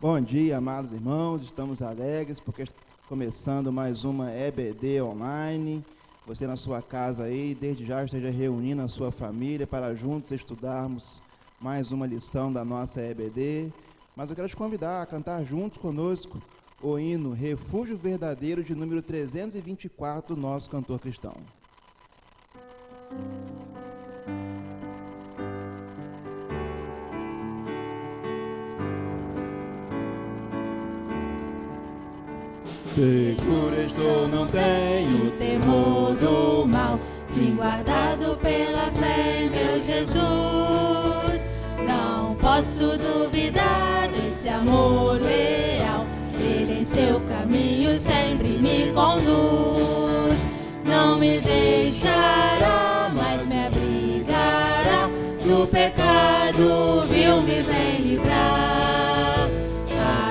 Bom dia, amados irmãos, estamos alegres porque estamos começando mais uma EBD online. Você na sua casa aí, desde já esteja reunindo a sua família para juntos estudarmos mais uma lição da nossa EBD. Mas eu quero te convidar a cantar juntos conosco o hino Refúgio Verdadeiro de número 324 do nosso cantor cristão. Seguro estou, não tenho temor do mal, sim guardado pela fé em meu Jesus. Não posso duvidar desse amor leal, Ele em seu caminho sempre me conduz. Não me deixará, mas me abrigará, do pecado vil me vem livrar.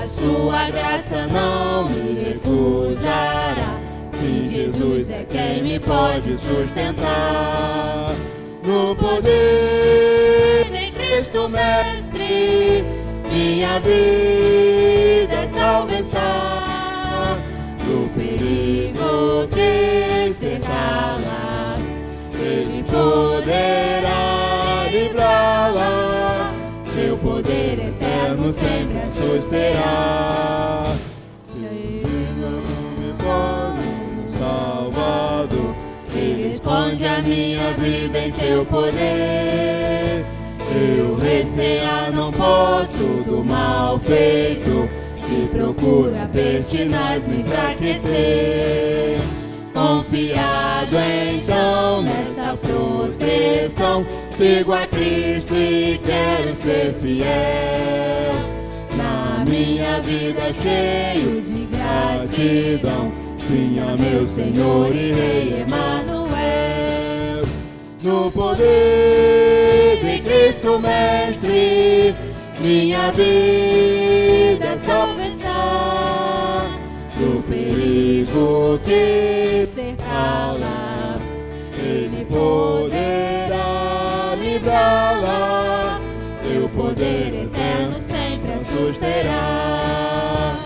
A sua graça não me recusará, sim, Jesus é quem me pode sustentar. No poder em Cristo Mestre, minha vida salva está. Do perigo que cercá-la, Ele poderá livrá-la. Seu poder eterno sempre a susterá. Salvador, Ele esconde a minha vida em seu poder. Eu recear não posso do mal feito, que procura pertinaz me enfraquecer. Confiado então nessa proteção, sigo a Cristo e quero ser fiel. Na minha vida cheio de gratidão, sim, a meu Senhor e Rei Emanuel. No poder de Cristo Mestre, minha vida salva está. Do perigo que cercá-la, Ele poderá livrá-la. Seu poder eterno sempre a susterá.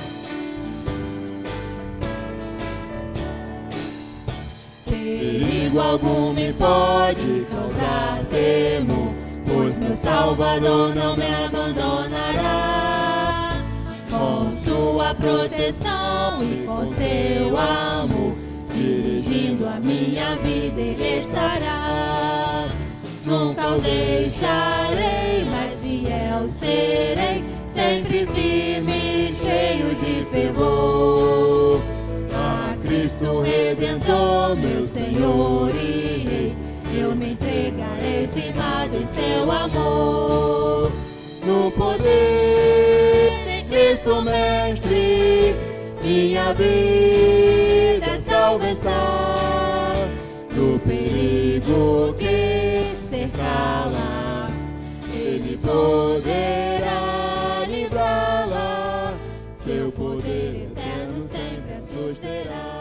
Perigo algum me pode causar temor, pois meu Salvador não me abandonará. Com sua proteção e com seu amor, dirigindo a minha vida Ele estará. Nunca o deixarei, mas fiel serei, sempre firme e cheio de fervor. A Cristo Redentor, meu Senhor e Rei, eu me entregarei firmado em seu amor. No poder de Cristo Mestre, minha vida salva está. Do perigo que cercá-la, Ele poderá livrá-la. Seu poder eterno sempre a susterá.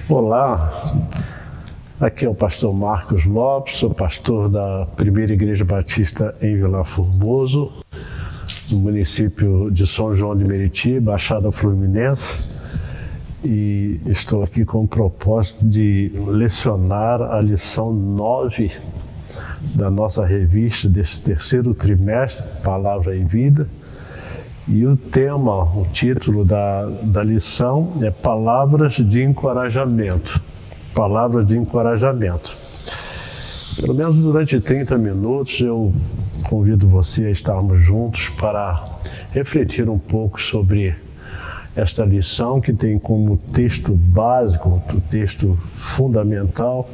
Olá, aqui é o pastor Marcos Lopes, sou pastor da Primeira Igreja Batista em Vila Formoso, no município de São João de Meriti, Baixada Fluminense, e estou aqui com o propósito de lecionar a lição 9 da nossa revista desse terceiro trimestre, Palavra e Vida. E o tema, o título da lição é Palavras de Encorajamento. Palavras de encorajamento. Pelo menos durante 30 minutos eu convido você a estarmos juntos para refletir um pouco sobre esta lição que tem como texto básico, o texto fundamental,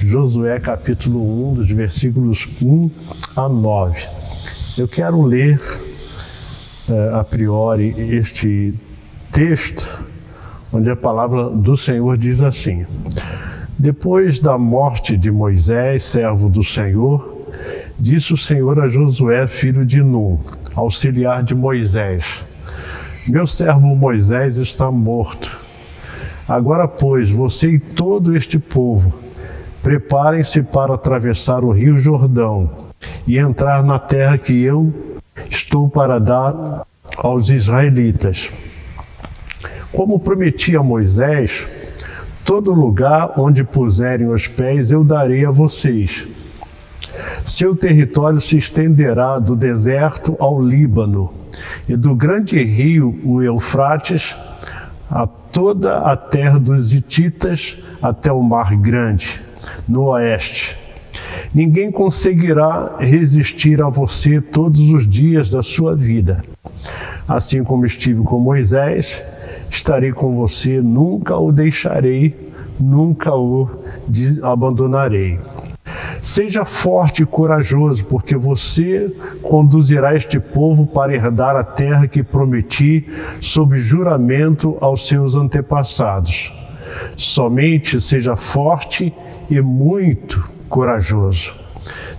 Josué capítulo 1, dos versículos 1 a 9. Eu quero ler a priori este texto, onde a palavra do Senhor diz assim: Depois da morte de Moisés, servo do Senhor, disse o Senhor a Josué, filho de Nun, auxiliar de Moisés: meu servo Moisés está morto. Agora, pois, você e todo este povo, preparem-se para atravessar o rio Jordão e entrar na terra que eu estou para dar aos israelitas. Como prometi a Moisés, todo lugar onde puserem os pés eu darei a vocês. Seu território se estenderá do deserto ao Líbano e do grande rio, o Eufrates, a toda a terra dos hititas até o Mar Grande, no oeste. Ninguém conseguirá resistir a você todos os dias da sua vida. Assim como estive com Moisés, estarei com você, nunca o deixarei, nunca o abandonarei. Seja forte e corajoso, porque você conduzirá este povo para herdar a terra que prometi sob juramento aos seus antepassados. Somente seja forte e muito corajoso.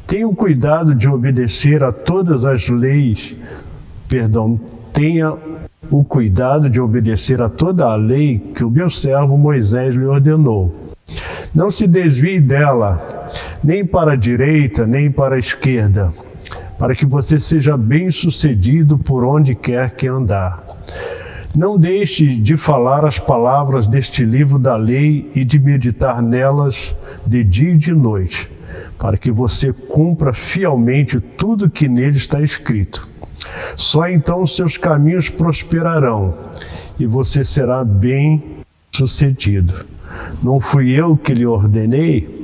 Tenha cuidado de obedecer a todas as leis, tenha o cuidado de obedecer a toda a lei que o meu servo Moisés lhe ordenou. Não se desvie dela, nem para a direita, nem para a esquerda, para que você seja bem-sucedido por onde quer que andar. Não deixe de falar as palavras deste livro da lei e de meditar nelas de dia e de noite, para que você cumpra fielmente tudo que nele está escrito. Só então seus caminhos prosperarão e você será bem-sucedido. Não fui eu que lhe ordenei?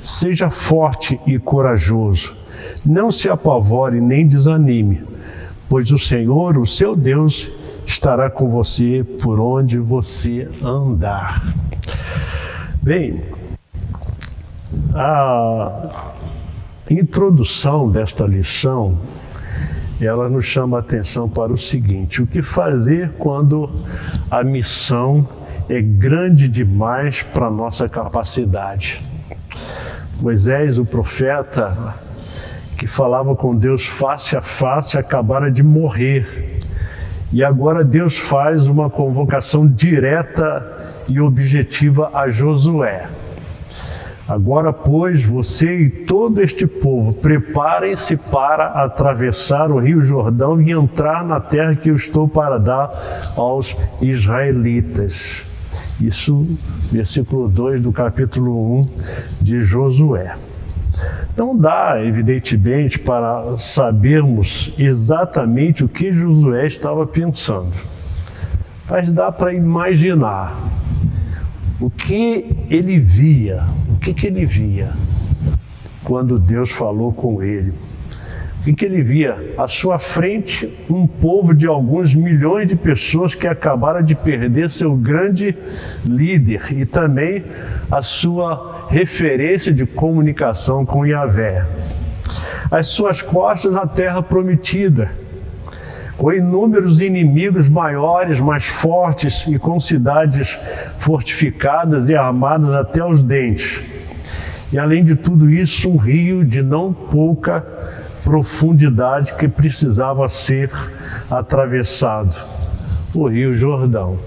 Seja forte e corajoso. Não se apavore nem desanime, pois o Senhor, o seu Deus, estará com você por onde você andar. Bem, a introdução desta lição, ela nos chama a atenção para o seguinte: o que fazer quando a missão é grande demais para a nossa capacidade? Moisés, o profeta, que falava com Deus face a face, acabara de morrer. E agora Deus faz uma convocação direta e objetiva a Josué. Agora, pois, você e todo este povo, preparem-se para atravessar o rio Jordão e entrar na terra que eu estou para dar aos israelitas. Isso, versículo 2 do capítulo 1 de Josué. Não dá, evidentemente, para sabermos exatamente o que Josué estava pensando, mas dá para imaginar o que ele via, que ele via quando Deus falou com ele. O que ele via? À sua frente, um povo de alguns milhões de pessoas que acabaram de perder seu grande líder e também a sua referência de comunicação com Yahvé. Às suas costas, a terra prometida, com inúmeros inimigos maiores, mais fortes e com cidades fortificadas e armadas até os dentes. E além de tudo isso, um rio de não pouca profundidade que precisava ser atravessado, o Rio Jordão.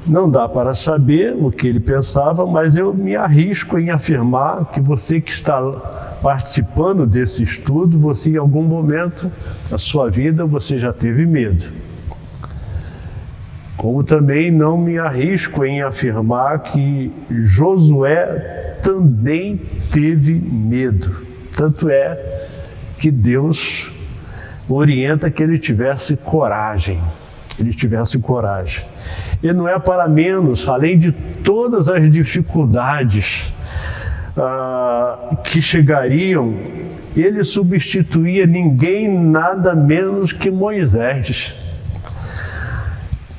Não dá para saber o que ele pensava, mas eu me arrisco em afirmar que você que está participando desse estudo, você em algum momento da sua vida você já teve medo. Como também não me arrisco em afirmar que Josué também teve medo. Tanto é que Deus orienta que ele tivesse coragem. E não é para menos, além de todas as dificuldades que chegariam, ele substituía ninguém, nada menos que Moisés.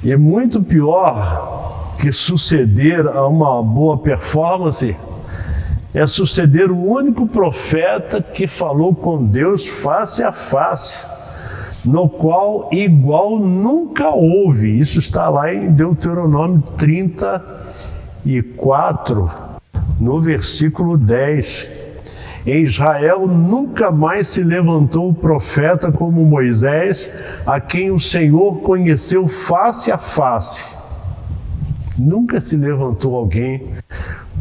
E é muito pior que suceder a uma boa performance é suceder o único profeta que falou com Deus face a face, no qual igual nunca houve. Isso está lá em Deuteronômio 34, no versículo 10. Em Israel nunca mais se levantou profeta como Moisés, a quem o Senhor conheceu face a face. Nunca se levantou alguém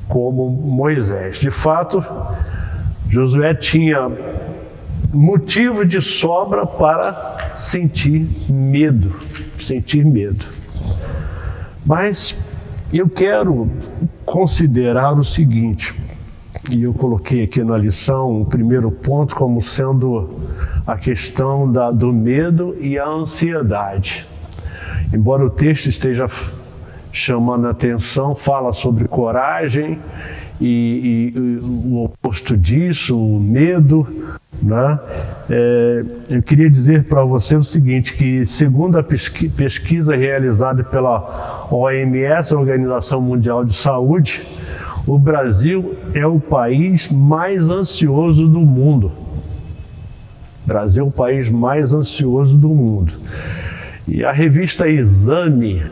como Moisés. De fato, Josué tinha motivo de sobra para sentir medo. Mas eu quero considerar o seguinte, e eu coloquei aqui na lição o primeiro ponto como sendo a questão do medo e a ansiedade. Embora o texto esteja chamando a atenção, fala sobre coragem e o oposto disso, o medo, né? Eu queria dizer para você o seguinte, que segundo a pesquisa realizada pela OMS, a Organização Mundial de Saúde, o Brasil é o país mais ansioso do mundo. O Brasil é o país mais ansioso do mundo. E a revista Exame,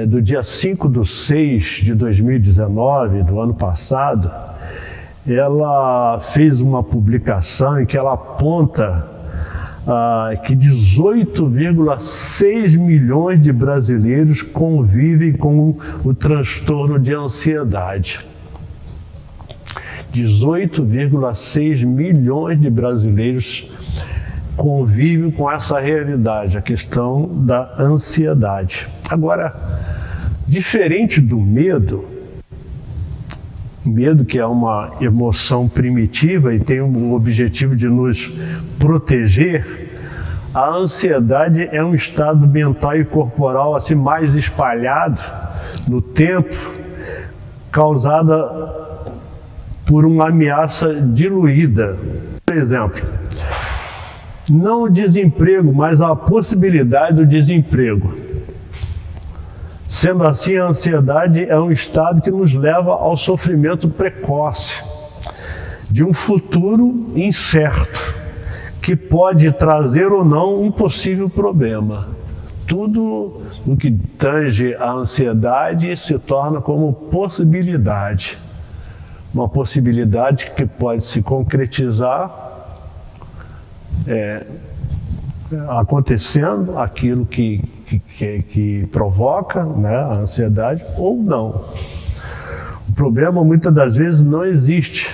do dia 5/6 de 2019, do ano passado, ela fez uma publicação em que ela aponta que 18,6 milhões de brasileiros convivem com o transtorno de ansiedade. 18,6 milhões de brasileiros convivem com essa realidade, a questão da ansiedade. Agora, diferente do medo que é uma emoção primitiva e tem o objetivo de nos proteger, a ansiedade é um estado mental e corporal assim mais espalhado no tempo, causada por uma ameaça diluída. Por exemplo, não o desemprego, mas a possibilidade do desemprego. Sendo assim, a ansiedade é um estado que nos leva ao sofrimento precoce de um futuro incerto, que pode trazer ou não um possível problema. Tudo no que tange a ansiedade se torna como possibilidade. Uma possibilidade que pode se concretizar acontecendo aquilo que provoca, né, a ansiedade, ou não. O problema muitas das vezes não existe,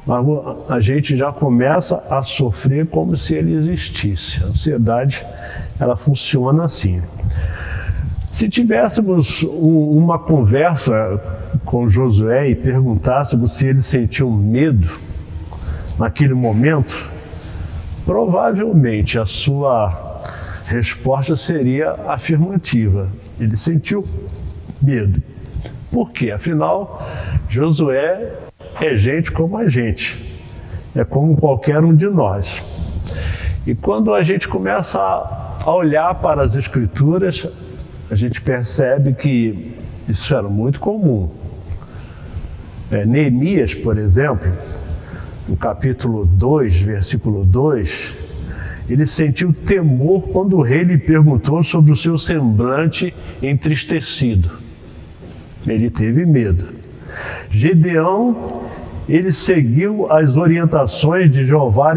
mas a gente já começa a sofrer como se ele existisse. A ansiedade, ela funciona assim. Se tivéssemos uma conversa com Josué e perguntássemos se ele sentiu medo naquele momento, provavelmente a sua resposta seria afirmativa. Ele sentiu medo. Por quê? Afinal, Josué é gente como a gente. É como qualquer um de nós. E quando a gente começa a olhar para as Escrituras, a gente percebe que isso era muito comum. Neemias, por exemplo, no capítulo 2, versículo 2, ele sentiu temor quando o rei lhe perguntou sobre o seu semblante entristecido. Ele teve medo. Gedeão, ele seguiu as orientações de Jeová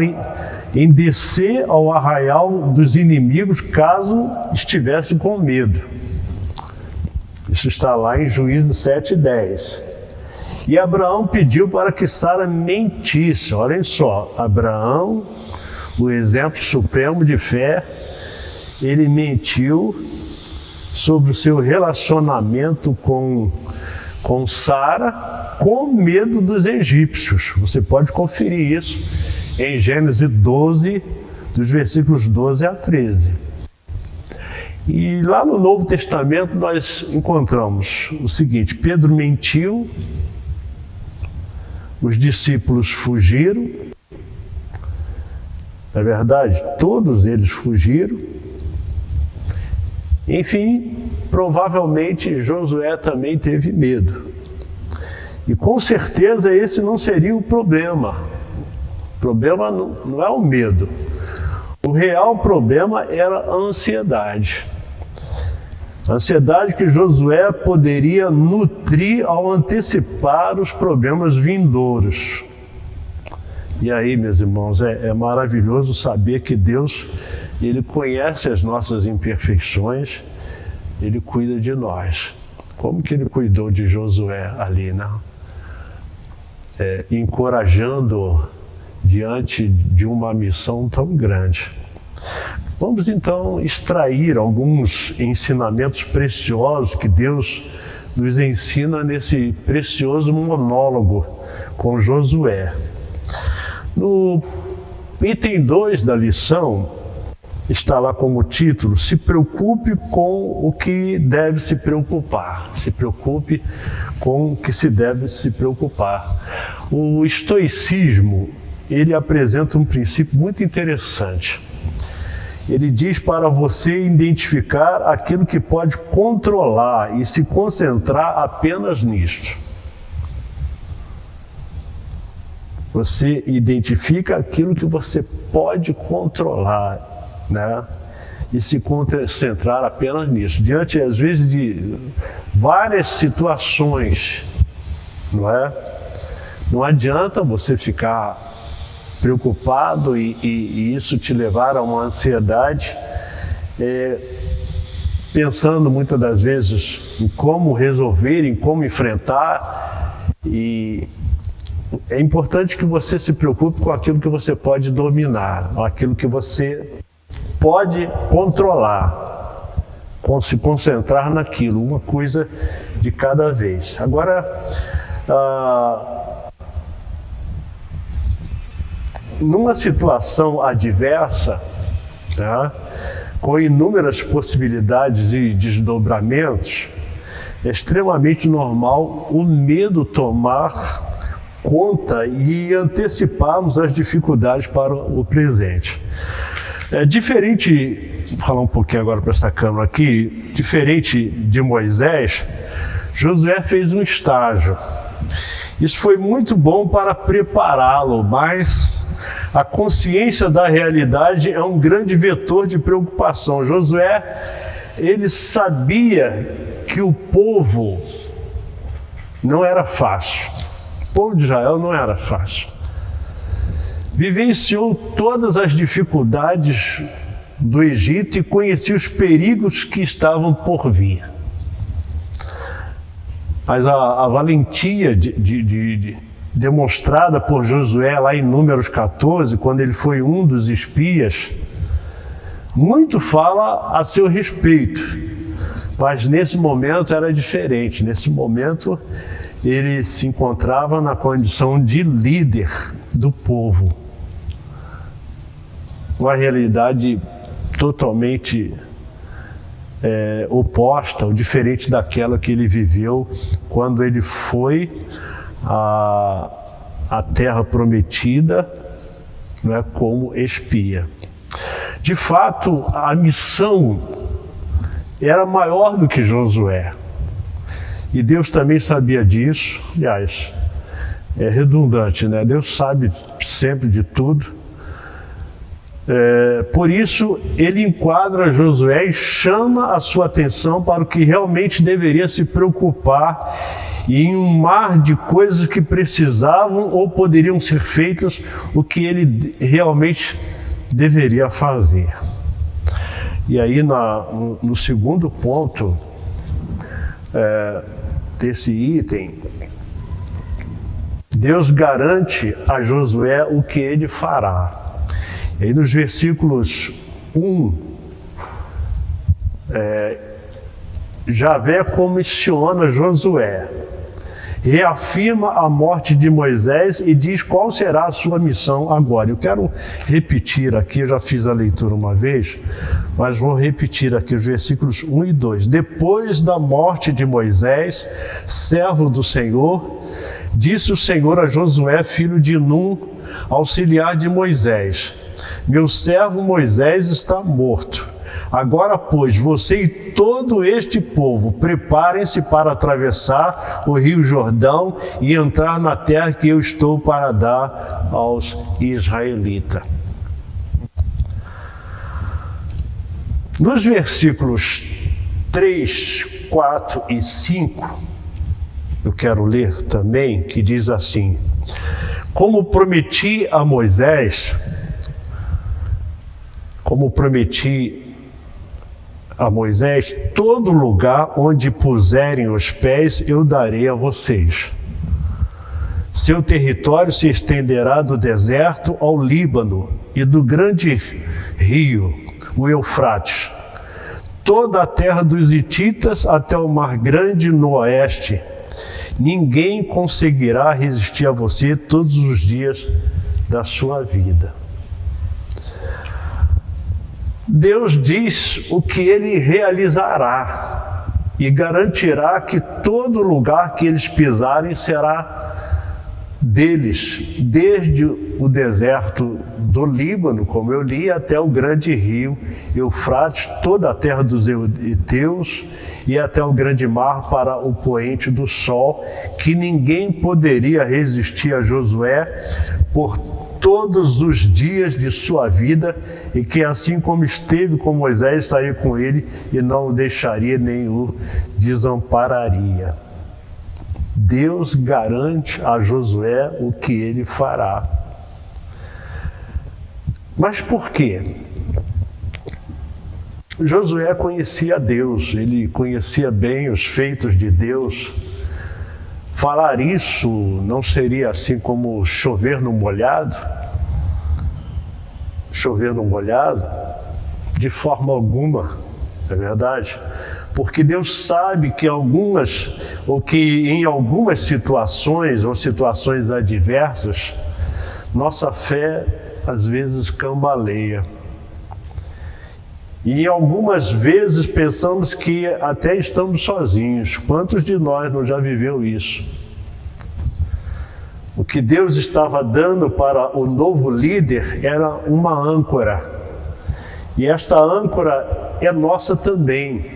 em descer ao arraial dos inimigos caso estivesse com medo. Isso está lá em Juízes 7:10. E Abraão pediu para que Sara mentisse. Olhem só, Abraão, o exemplo supremo de fé, ele mentiu sobre o seu relacionamento com Sara, com medo dos egípcios. Você pode conferir isso em Gênesis 12, dos versículos 12 a 13. E lá no Novo Testamento nós encontramos o seguinte: Pedro mentiu, os discípulos fugiram. Na verdade, todos eles fugiram. Enfim, provavelmente Josué também teve medo. E com certeza esse não seria o problema. O problema não é o medo. O real problema era a ansiedade. Ansiedade que Josué poderia nutrir ao antecipar os problemas vindouros. E aí, meus irmãos, é maravilhoso saber que Deus, Ele conhece as nossas imperfeições, Ele cuida de nós. Como que Ele cuidou de Josué ali, né? Encorajando diante de uma missão tão grande. Vamos então extrair alguns ensinamentos preciosos que Deus nos ensina nesse precioso monólogo com Josué. No item 2 da lição, está lá como título: se preocupe com o que deve se preocupar. Se preocupe com o que se deve se preocupar. O estoicismo, ele apresenta um princípio muito interessante. Ele diz para você identificar aquilo que pode controlar e se concentrar apenas nisto. Você identifica aquilo que você pode controlar, né? E se concentrar apenas nisso. Diante, às vezes, de várias situações, não é? Não adianta você ficar preocupado e isso te levar a uma ansiedade, pensando muitas das vezes em como resolver, em como enfrentar. E é importante que você se preocupe com aquilo que você pode dominar, aquilo que você pode controlar, se concentrar naquilo, uma coisa de cada vez. Agora, numa situação adversa, tá, com inúmeras possibilidades e desdobramentos, é extremamente normal o medo tomar conta e anteciparmos as dificuldades para o presente. É diferente, vou falar um pouquinho agora para essa câmera aqui, diferente de Moisés, Josué fez um estágio. Isso foi muito bom para prepará-lo, mas a consciência da realidade é um grande vetor de preocupação. Josué, ele sabia que o povo não era fácil. O povo de Israel não era fácil. Vivenciou todas as dificuldades do Egito e conhecia os perigos que estavam por vir. Mas a valentia demonstrada por Josué lá em Números 14, quando ele foi um dos espias, muito fala a seu respeito. Mas nesse momento era diferente. Nesse momento ele se encontrava na condição de líder do povo. Uma realidade totalmente oposta ou diferente daquela que ele viveu quando ele foi à terra prometida, não é, como espia. De fato, a missão era maior do que Josué. E Deus também sabia disso. Aliás, é redundante, né? Deus sabe sempre de tudo. Por isso, ele enquadra Josué e chama a sua atenção para o que realmente deveria se preocupar e em um mar de coisas que precisavam ou poderiam ser feitas, o que ele realmente deveria fazer. E aí, no segundo ponto desse item, Deus garante a Josué o que ele fará. E aí nos versículos 1, Javé comissiona Josué, reafirma a morte de Moisés e diz qual será a sua missão agora. Eu quero repetir aqui, eu já fiz a leitura uma vez, mas vou repetir aqui os versículos 1 e 2. Depois da morte de Moisés, servo do Senhor, disse o Senhor a Josué, filho de Num, auxiliar de Moisés: meu servo Moisés está morto. Agora, pois, você e todo este povo, preparem-se para atravessar o rio Jordão e entrar na terra que eu estou para dar aos israelitas. Nos versículos 3, 4 e 5, eu quero ler também, que diz assim: como prometi a Moisés, todo lugar onde puserem os pés eu darei a vocês. Seu território se estenderá do deserto ao Líbano e do grande rio, o Eufrates, toda a terra dos hititas até o mar grande no oeste. Ninguém conseguirá resistir a você todos os dias da sua vida. Deus diz o que Ele realizará e garantirá que todo lugar que eles pisarem será deles, desde o deserto do Líbano, como eu li, até o grande rio Eufrates, toda a terra dos heteus e até o grande mar para o poente do sol, que ninguém poderia resistir a Josué por todos os dias de sua vida, e que assim como esteve com Moisés, estaria com ele e não o deixaria nem o desampararia. Deus garante a Josué o que ele fará. Mas por quê? Josué conhecia Deus, ele conhecia bem os feitos de Deus. Falar isso não seria assim como chover no molhado? Chover no molhado? De forma alguma, é verdade? Porque Deus sabe que em algumas situações ou situações adversas, nossa fé às vezes cambaleia. E algumas vezes pensamos que até estamos sozinhos. Quantos de nós não já viveu isso? O que Deus estava dando para o novo líder era uma âncora. E esta âncora é nossa também.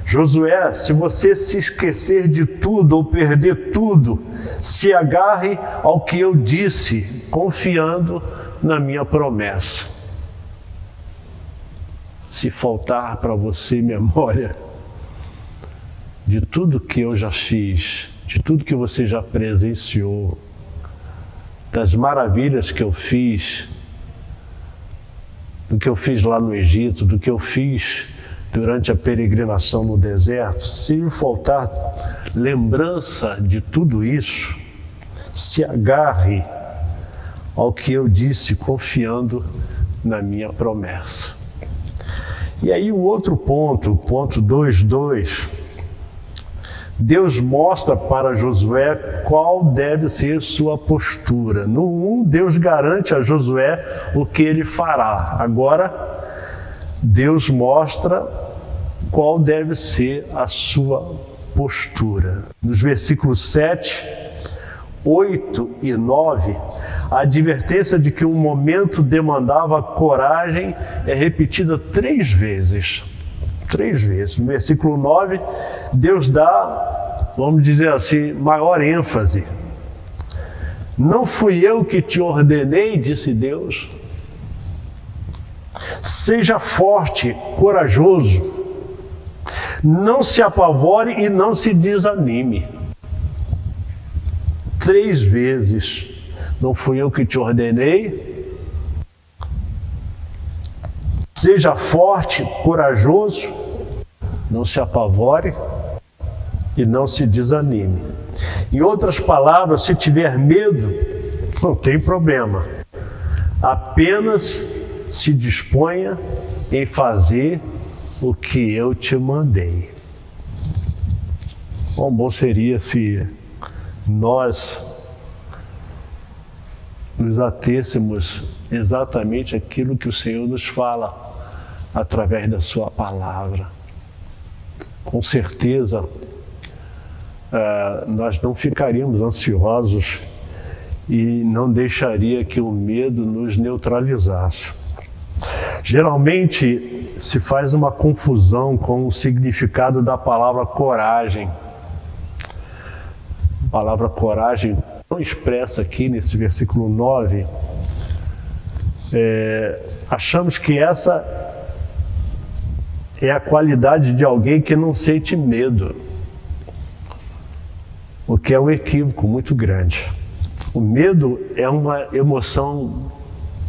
Josué, se você se esquecer de tudo ou perder tudo, se agarre ao que eu disse, confiando na minha promessa. Se faltar para você memória de tudo que eu já fiz, de tudo que você já presenciou, das maravilhas que eu fiz, do que eu fiz lá no Egito, do que eu fiz durante a peregrinação no deserto, se lhe faltar lembrança de tudo isso, se agarre ao que eu disse, confiando na minha promessa. E aí o outro ponto, ponto 2.2, Deus mostra para Josué qual deve ser sua postura. No 1, Deus garante a Josué o que ele fará. Agora, Deus mostra qual deve ser a sua postura. Nos versículos 7, 8 e 9, a advertência de que um momento demandava coragem é repetida 3 vezes. 3 vezes. No versículo 9, Deus dá, vamos dizer assim, maior ênfase. Não fui eu que te ordenei, disse Deus. Seja forte, corajoso, não se apavore e não se desanime. 3 vezes, não fui eu que te ordenei. Seja forte, corajoso, não se apavore e não se desanime. Em outras palavras, se tiver medo, não tem problema. Apenas se disponha em fazer o que eu te mandei. Quão bom seria se nós nos atêssemos exatamente aquilo que o Senhor nos fala através da sua palavra. Com certeza, nós não ficaríamos ansiosos e não deixaria que o medo nos neutralizasse. Geralmente se faz uma confusão com o significado da palavra coragem. A palavra coragem, tão expressa aqui nesse versículo 9, achamos que essa é a qualidade de alguém que não sente medo, o que é um equívoco muito grande. O medo é uma emoção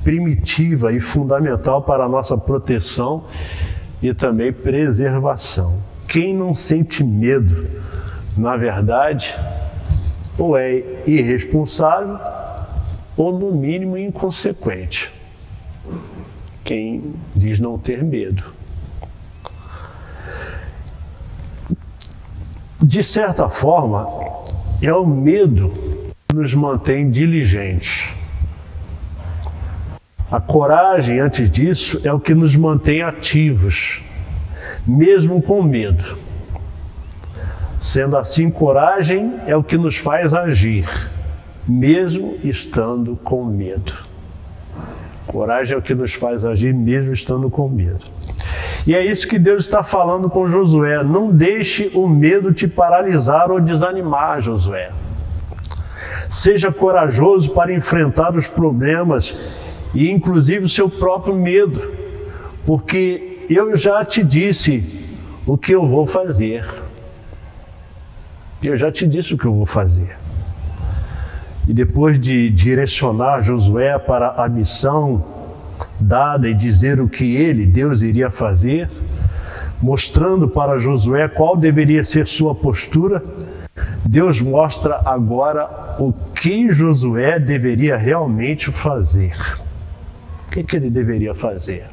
primitiva e fundamental para a nossa proteção e também preservação. Quem não sente medo, na verdade, ou é irresponsável ou, no mínimo, inconsequente. Quem diz não ter medo. De certa forma, é o medo que nos mantém diligentes. A coragem, antes disso, é o que nos mantém ativos, mesmo com medo. Sendo assim, coragem é o que nos faz agir, mesmo estando com medo. Coragem é o que nos faz agir, mesmo estando com medo. E é isso que Deus está falando com Josué. Não deixe o medo te paralisar ou desanimar, Josué. Seja corajoso para enfrentar os problemas e inclusive o seu próprio medo, porque eu já te disse o que eu vou fazer. Eu já te disse o que eu vou fazer. E depois de direcionar Josué para a missão dada e dizer o que ele, Deus, iria fazer, mostrando para Josué qual deveria ser sua postura, Deus mostra agora o que Josué deveria realmente fazer. O que ele deveria fazer?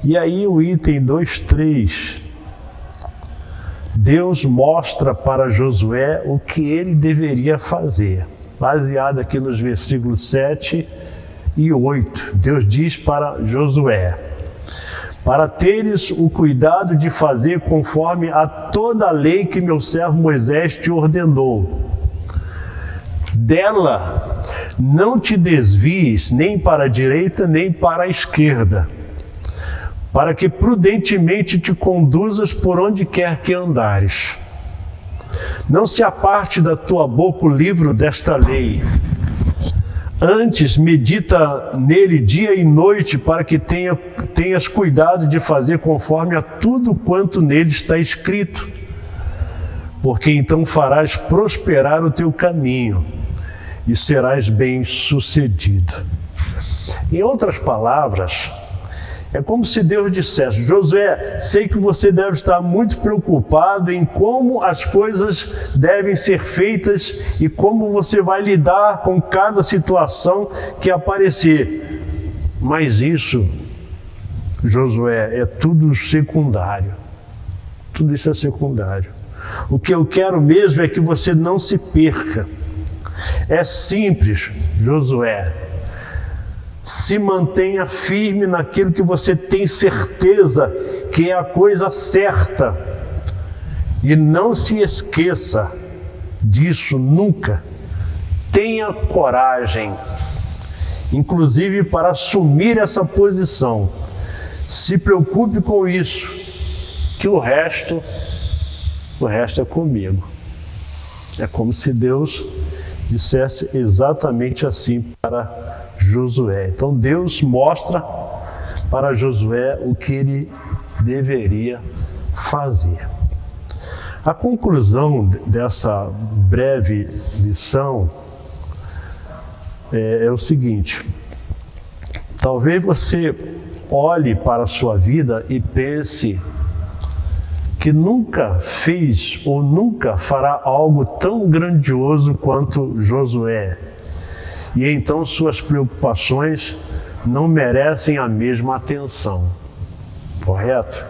E aí o item 2.3, Deus mostra para Josué o que ele deveria fazer. Baseado aqui nos versículos 7 e 8, Deus diz para Josué: para teres o cuidado de fazer conforme a toda a lei que meu servo Moisés te ordenou. Dela não te desvies nem para a direita nem para a esquerda, para que prudentemente te conduzas por onde quer que andares. Não se aparte da tua boca o livro desta lei. Antes, medita nele dia e noite, para que tenhas cuidado de fazer conforme a tudo quanto nele está escrito. Porque então farás prosperar o teu caminho e serás bem-sucedido. Em outras palavras, é como se Deus dissesse: Josué, sei que você deve estar muito preocupado em como as coisas devem ser feitas e como você vai lidar com cada situação que aparecer. Mas isso, Josué, é tudo secundário. Tudo isso é secundário. O que eu quero mesmo é que você não se perca. É simples, Josué. Se mantenha firme naquilo que você tem certeza que é a coisa certa. E não se esqueça disso nunca. Tenha coragem, inclusive para assumir essa posição. Se preocupe com isso, que o resto é comigo. É como se Deus dissesse exatamente assim para Josué. Então Deus mostra para Josué o que ele deveria fazer. A conclusão dessa breve lição é o seguinte: talvez você olhe para a sua vida e pense que nunca fez ou nunca fará algo tão grandioso quanto Josué. E então suas preocupações não merecem a mesma atenção. Correto?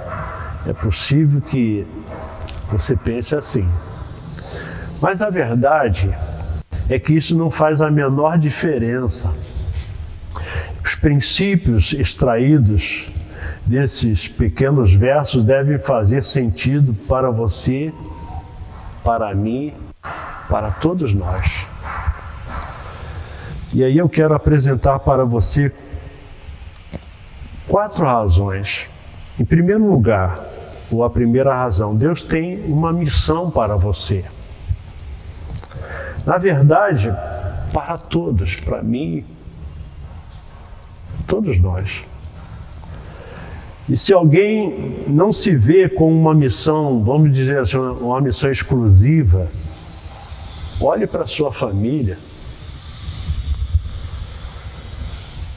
É possível que você pense assim. Mas a verdade é que isso não faz a menor diferença. Os princípios extraídos desses pequenos versos devem fazer sentido para você, para mim, para todos nós. E aí eu quero apresentar para você 4 razões. Em primeiro lugar, ou a primeira razão, Deus tem uma missão para você. Na verdade, para todos, para mim, todos nós. E se alguém não se vê com uma missão, vamos dizer assim, uma missão exclusiva, olhe para a sua família,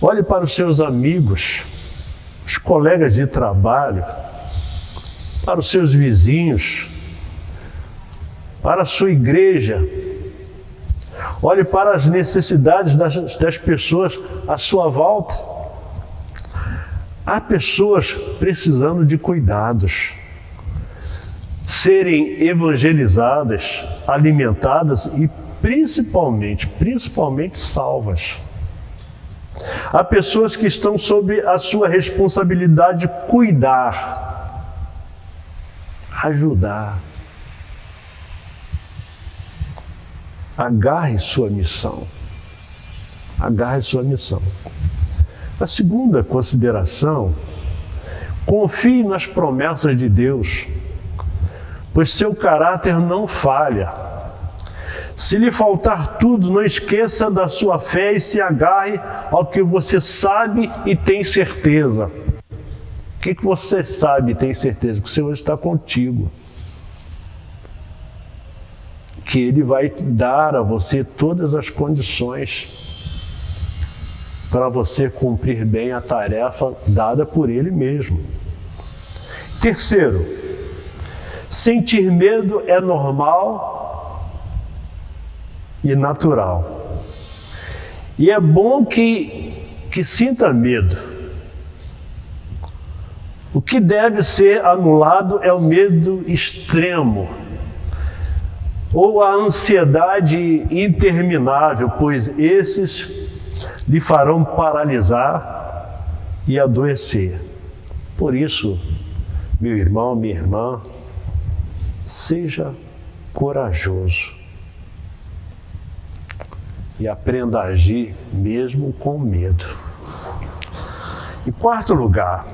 olhe para os seus amigos, os colegas de trabalho, para os seus vizinhos, para a sua igreja. Olhe para as necessidades das pessoas à sua volta. Há pessoas precisando de cuidados, serem evangelizadas, alimentadas e principalmente salvas. Há pessoas que estão sob a sua responsabilidade de cuidar, ajudar. Agarre sua missão. Agarre sua missão. A segunda consideração, confie nas promessas de Deus, pois seu caráter não falha. Se lhe faltar tudo, não esqueça da sua fé e se agarre ao que você sabe e tem certeza. O que você sabe e tem certeza? Que o Senhor está contigo. Que Ele vai dar a você todas as condições para você cumprir bem a tarefa dada por Ele mesmo. Terceiro, sentir medo é normal e natural. E é bom que sinta medo. O que deve ser anulado é o medo extremo, ou a ansiedade interminável, pois esses lhe farão paralisar e adoecer. Por isso, meu irmão, minha irmã, seja corajoso e aprenda a agir mesmo com medo. Em quarto lugar,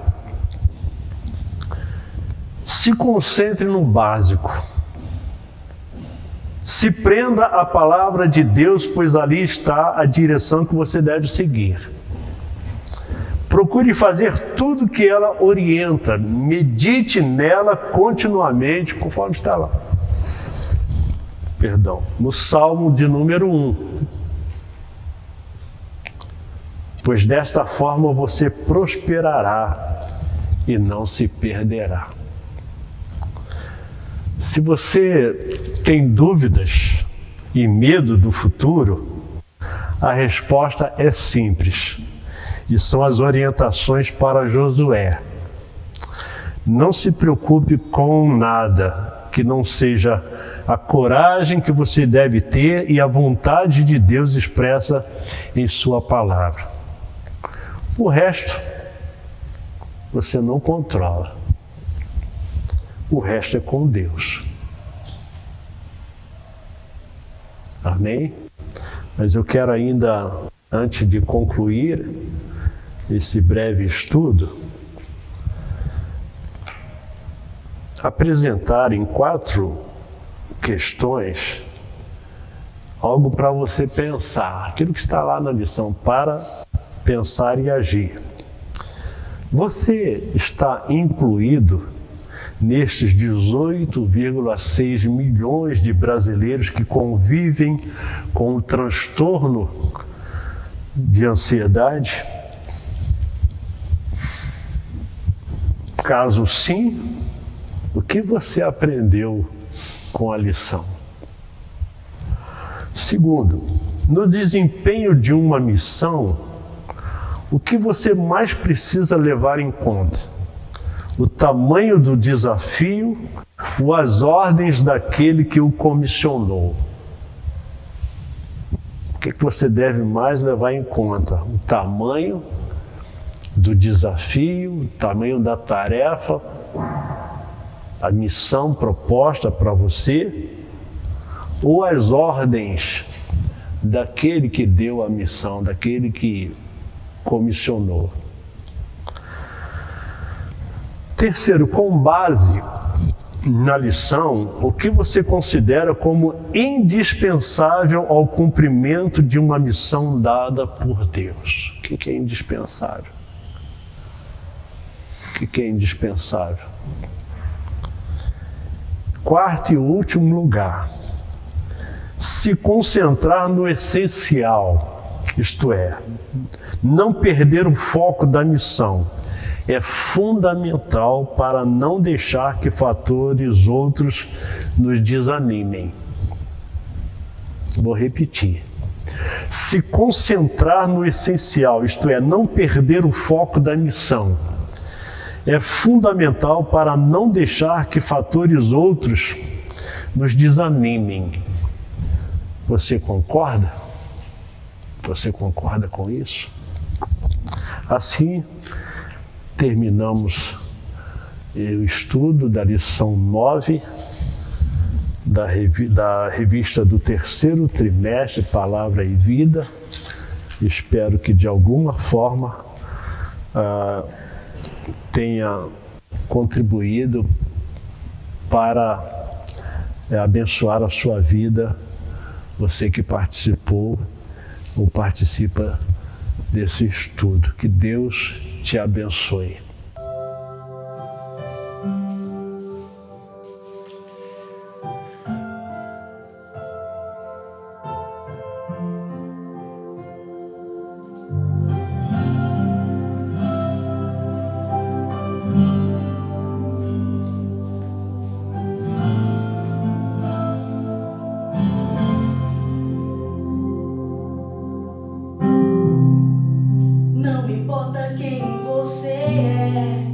se concentre no básico. Se prenda à palavra de Deus, pois ali está a direção que você deve seguir. Procure fazer tudo que ela orienta, medite nela continuamente, conforme está lá. No Salmo de número 1. Pois desta forma você prosperará e não se perderá. Se você tem dúvidas e medo do futuro, a resposta é simples. E são as orientações para Josué. Não se preocupe com nada que não seja a coragem que você deve ter e a vontade de Deus expressa em sua palavra. O resto você não controla. O resto é com Deus. Amém? Mas eu quero ainda, antes de concluir esse breve estudo, apresentar em 4 questões algo para você pensar. Aquilo que está lá na lição, para pensar e agir. Você está incluído nestes 18,6 milhões de brasileiros que convivem com o transtorno de ansiedade? Caso sim, o que você aprendeu com a lição? Segundo, no desempenho de uma missão, o que você mais precisa levar em conta? O tamanho do desafio ou as ordens daquele que o comissionou? O que você deve mais levar em conta? O tamanho do desafio, o tamanho da tarefa, a missão proposta para você, ou as ordens daquele que deu a missão, daquele que comissionou? Terceiro, com base na lição, o que você considera como indispensável ao cumprimento de uma missão dada por Deus? O que é indispensável? O que é indispensável. Quarto e último lugar, se concentrar no essencial, isto é, não perder o foco da missão, é fundamental para não deixar que fatores outros nos desanimem. Vou repetir. Se concentrar no essencial, isto é, não perder o foco da missão, é fundamental para não deixar que fatores outros nos desanimem. Você concorda? Você concorda com isso? Assim, terminamos o estudo da lição 9 da revista do terceiro trimestre, Palavra e Vida. Espero que de alguma forma tenha contribuído para abençoar a sua vida, você que participou ou participa desse estudo. Que Deus te abençoe. Não importa quem você é,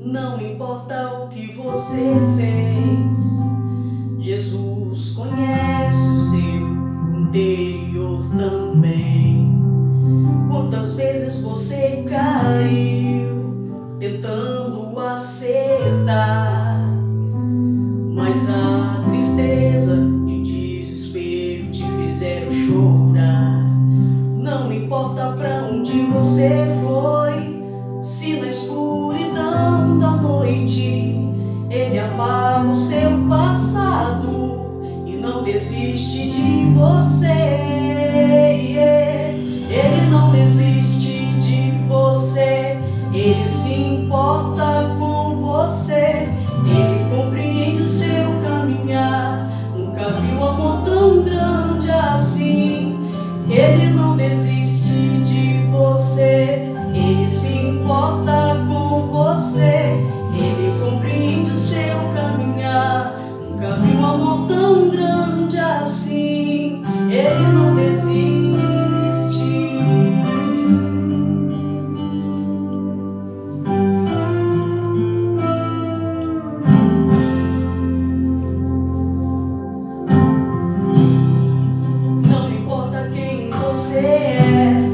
não importa o que você fez, Jesus conhece o seu interior também. Quantas vezes você caiu tentando acertar, mas a tristeza e o desespero te fizeram chorar. Não importa pra onde você foi, se na escuridão da noite Ele apaga o seu passado e não desiste de você. Ele não desiste de você, Ele se importa com você, Ele compreende o seu caminhar. Nunca vi um amor tão grande assim. Ele não desiste de você, Ele se importa com você, Ele compreende o seu caminhar. Nunca vi um amor tão grande assim. Ele não desiste. Não importa quem você é,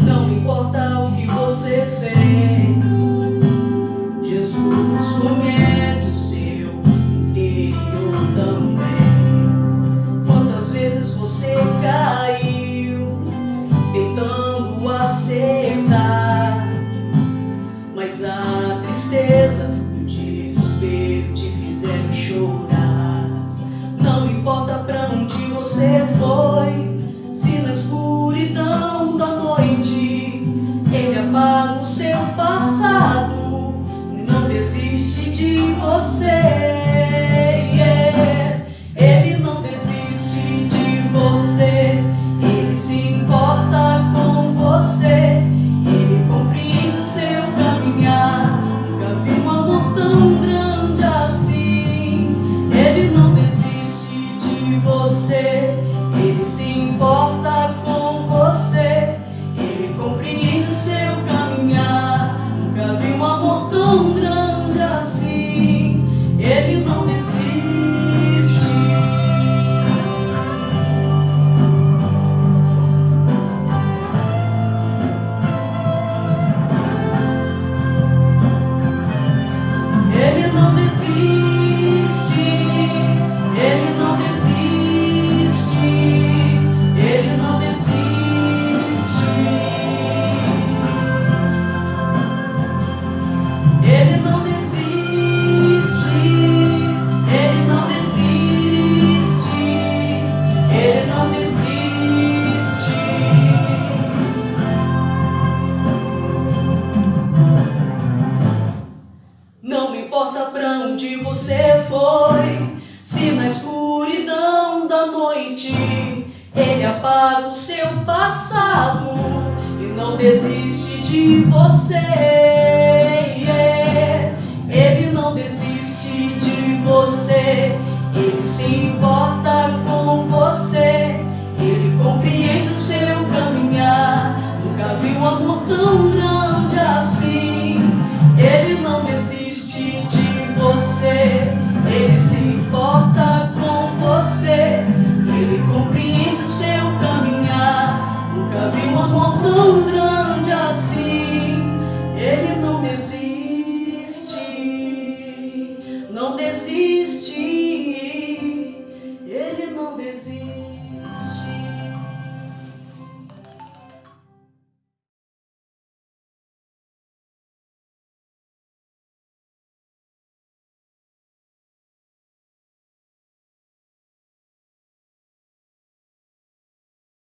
não importa o que você fez, Jesus conhece o seu interior também. Quantas vezes você caiu tentando acertar, mas a tristeza e o desespero te fizeram chorar. Não importa pra onde você foi, se na escuridão da noite Ele apaga o seu passado, não desiste de você. Ele não desiste de você, Ele se importa com você, Ele compreende o seu caminhar. Nunca vi um amor tão grande assim. Ele não desiste de você, Ele se importa com você, Ele compreende o seu caminhar. Nunca vi um amor tão grande assim. onde você foi. Se na escuridão da noite Ele apaga o seu passado e não desiste de você. Ele não desiste de você. Ele se importa com você. Ele compreende o seu caminhar. Nunca vi um amor tão grande assim. Ele não desiste de você. Ele se importa com você. Ele compreende o seu caminhar. Nunca vi um amor tão grande assim. Ele não desiste. Não desiste.